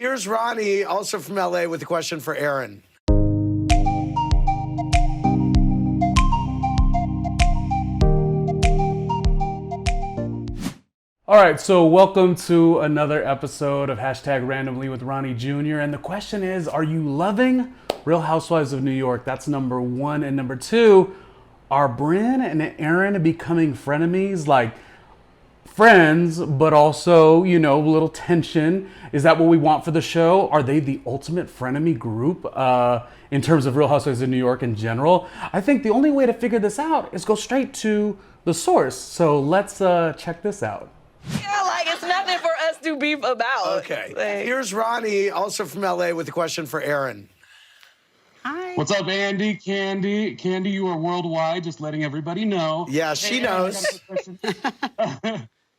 Here's Ronnie, also from LA, with a question for Erin. All right, so welcome to another episode of #randomly with Ronnie Jr. And the question is, are you loving Real Housewives of New York? That's number one. And number two, are Brynn and Erin becoming frenemies? Like friends, but also, you know, a little tension. Is that what we want for the show? Are they the ultimate frenemy group in terms of Real Housewives of New York in general? I think the only way to figure this out is go straight to the source. So let's check this out. Yeah, like it's nothing for us to beef about. Okay. Like, Here's Ronnie, also from LA, with a question for Erin. hi. What's up, Andy? Kandi, you are worldwide, just letting everybody know. Yeah, she knows.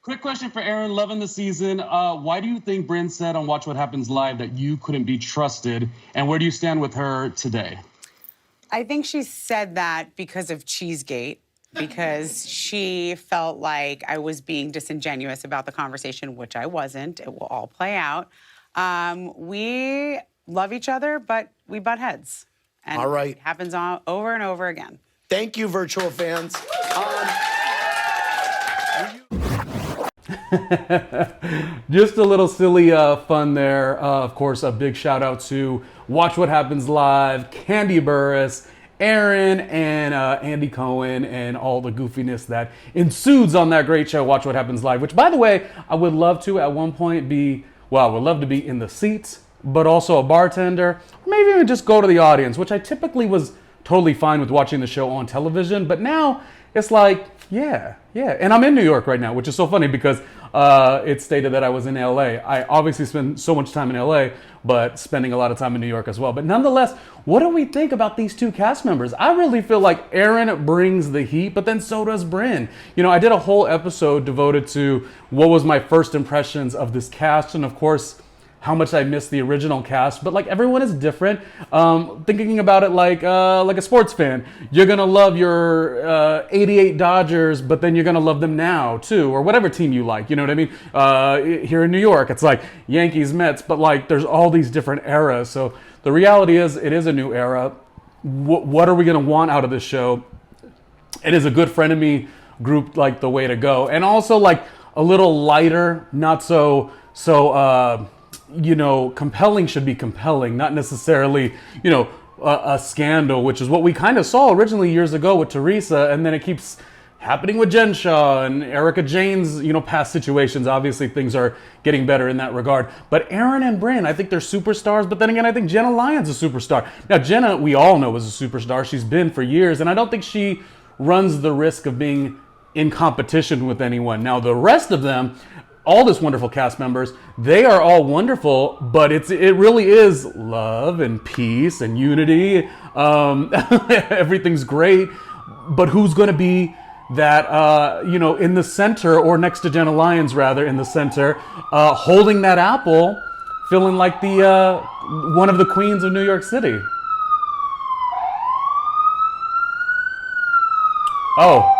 Quick question for Erin, loving the season. Why do you think Brynn said on Watch What Happens Live that you couldn't be trusted? And where do you stand with her today? I think she said that because of Cheesegate, because she felt like I was being disingenuous about the conversation, which I wasn't. It will all play out. We love each other, but we butt heads. And All right. it happens over and over again. Thank you, virtual fans. Just a little silly fun there. Of course, a big shout out to Watch What Happens Live, Kandi Burrus, Erin, and Andy Cohen, and all the goofiness that ensues on that great show, Watch What Happens Live, which, by the way, I would love to at one point I would love to be in the seats, but also a bartender, maybe even just go to the audience, which I typically was totally fine with watching the show on television, but now it's like, yeah. And I'm in New York right now, which is so funny because it stated that I was in LA. I obviously spend so much time in LA, but spending a lot of time in New York as well. But nonetheless, what do we think about these two cast members? I really feel like Erin brings the heat, but then so does Brynn. You know, I did a whole episode devoted to what was my first impressions of this cast, and of course, how much I miss the original cast, but like everyone is different. Thinking about it like a sports fan, you're gonna love your '88 Dodgers, but then you're gonna love them now too, or whatever team you like. You know what I mean? Here in New York, it's like Yankees, Mets, but like there's all these different eras. So the reality is, it is a new era. What are we gonna want out of this show? It is a good frenemy group, like the way to go, and also like a little lighter, not so. You know, compelling should be compelling, not necessarily, you know, a scandal, which is what we kind of saw originally years ago with Teresa, and then it keeps happening with Jen Shah and Erica Jane's, you know, past situations. Obviously, things are getting better in that regard. But Erin and Brynn, I think they're superstars, but then again, I think Jenna Lyon's a superstar. Now, Jenna, we all know, is a superstar. She's been for years, and I don't think she runs the risk of being in competition with anyone. Now, the rest of them, all this wonderful cast members, they are all wonderful, but it really is love and peace and unity. Everything's great, but who's going to be that, you know, in the center, or next to Jenna Lyons, rather, in the center, holding that apple, feeling like the one of the queens of New York City? Oh,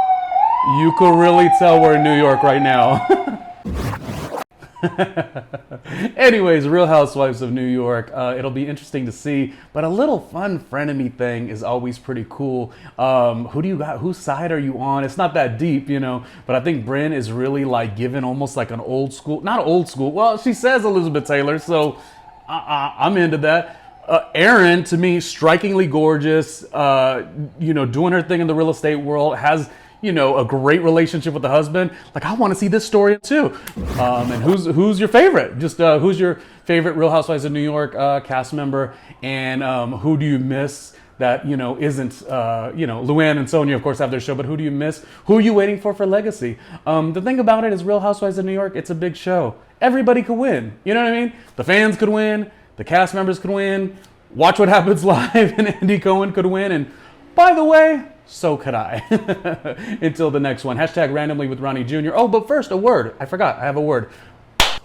you could really tell we're in New York right now. Anyways, Real Housewives of New York. It'll be interesting to see, but a little fun frenemy thing is always pretty cool. Who do you got? Whose side are you on? It's not that deep, you know, but I think Brynn is really like given almost like an old school, not old school. Well, she says Elizabeth Taylor, so I'm into that. Erin, to me, strikingly gorgeous, you know, doing her thing in the real estate world, has, you know, a great relationship with the husband. Like, I want to see this story too. And who's your favorite? Just who's your favorite Real Housewives of New York cast member? And who do you miss that, you know, isn't, you know, Luann and Sonia, of course, have their show, but who do you miss? Who are you waiting for Legacy? The thing about it is Real Housewives of New York, it's a big show. Everybody could win. You know what I mean? The fans could win. The cast members could win. Watch What Happens Live and Andy Cohen could win. And by the way, so could I. Until the next one. #randomly with Ronnie Jr. Oh, but first, a word. I forgot. I have a word.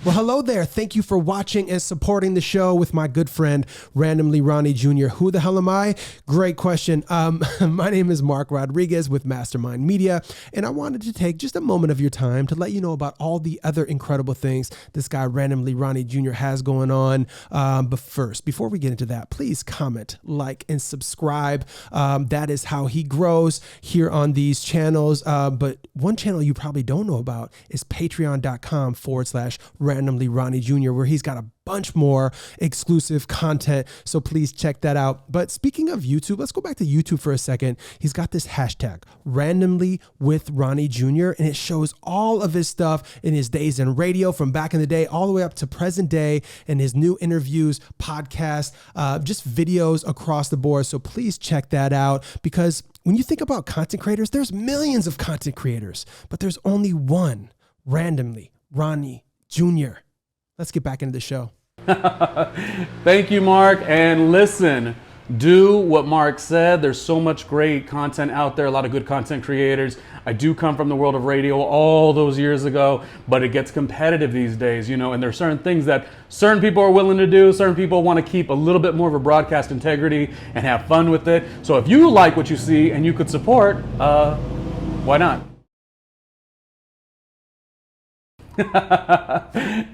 Well, hello there. Thank you for watching and supporting the show with my good friend, Randomly Ronnie Jr. Who the hell am I? Great question. My name is Mark Rodriguez with Mastermind Media, and I wanted to take just a moment of your time to let you know about all the other incredible things this guy, Randomly Ronnie Jr. has going on. But first, before we get into that, please comment, like, and subscribe. That is how he grows here on these channels. But one channel you probably don't know about is patreon.com/randomly Ronnie Jr., where he's got a bunch more exclusive content. So please check that out. But speaking of YouTube, let's go back to YouTube for a second. He's got this hashtag randomly with Ronnie Jr. and it shows all of his stuff in his days in radio from back in the day, all the way up to present day, and his new interviews, podcasts, just videos across the board. So please check that out, because when you think about content creators, there's millions of content creators, but there's only one, Randomly Ronnie Jr. Let's get back into the show. Thank you, Mark. And listen, do what Mark said. There's so much great content out there, a lot of good content creators. I do come from the world of radio all those years ago, but it gets competitive these days, you know, and there's certain things that certain people are willing to do. Certain people want to keep a little bit more of a broadcast integrity and have fun with it. So if you like what you see and you could support, why not?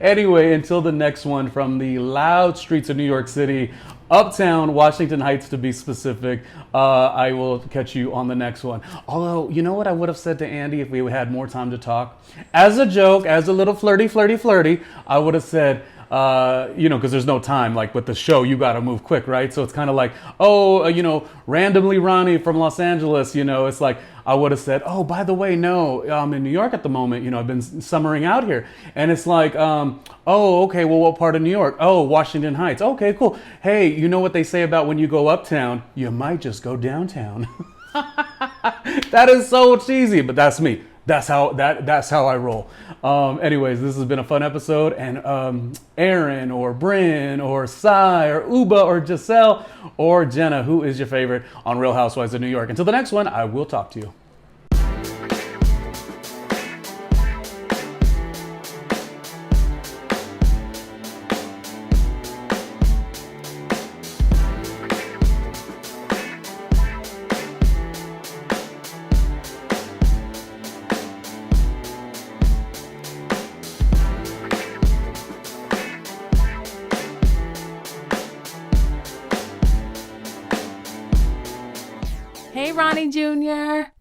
Anyway, until the next one, from the loud streets of New York City, Uptown Washington Heights to be specific, I will catch you on the next one. Although, you know what I would have said to Andy if we had more time to talk? As a joke, as a little flirty, I would have said, you know, because there's no time, like with the show, you got to move quick, right? So it's kind of like, oh, you know, Randomly Ronnie from Los Angeles, you know, it's like, I would have said, oh, by the way, no, I'm in New York at the moment, you know, I've been summering out here. And it's like, oh, okay, well, what part of New York? Oh, Washington Heights. Okay, cool. Hey, you know what they say about when you go uptown, you might just go downtown. That is so cheesy, but that's me. That's how I roll. Anyways, this has been a fun episode, and Erin or Brynn or Sai or Uba or Giselle or Jenna, who is your favorite on Real Housewives of New York? Until the next one, I will talk to you. Hey, Ronnie Jr.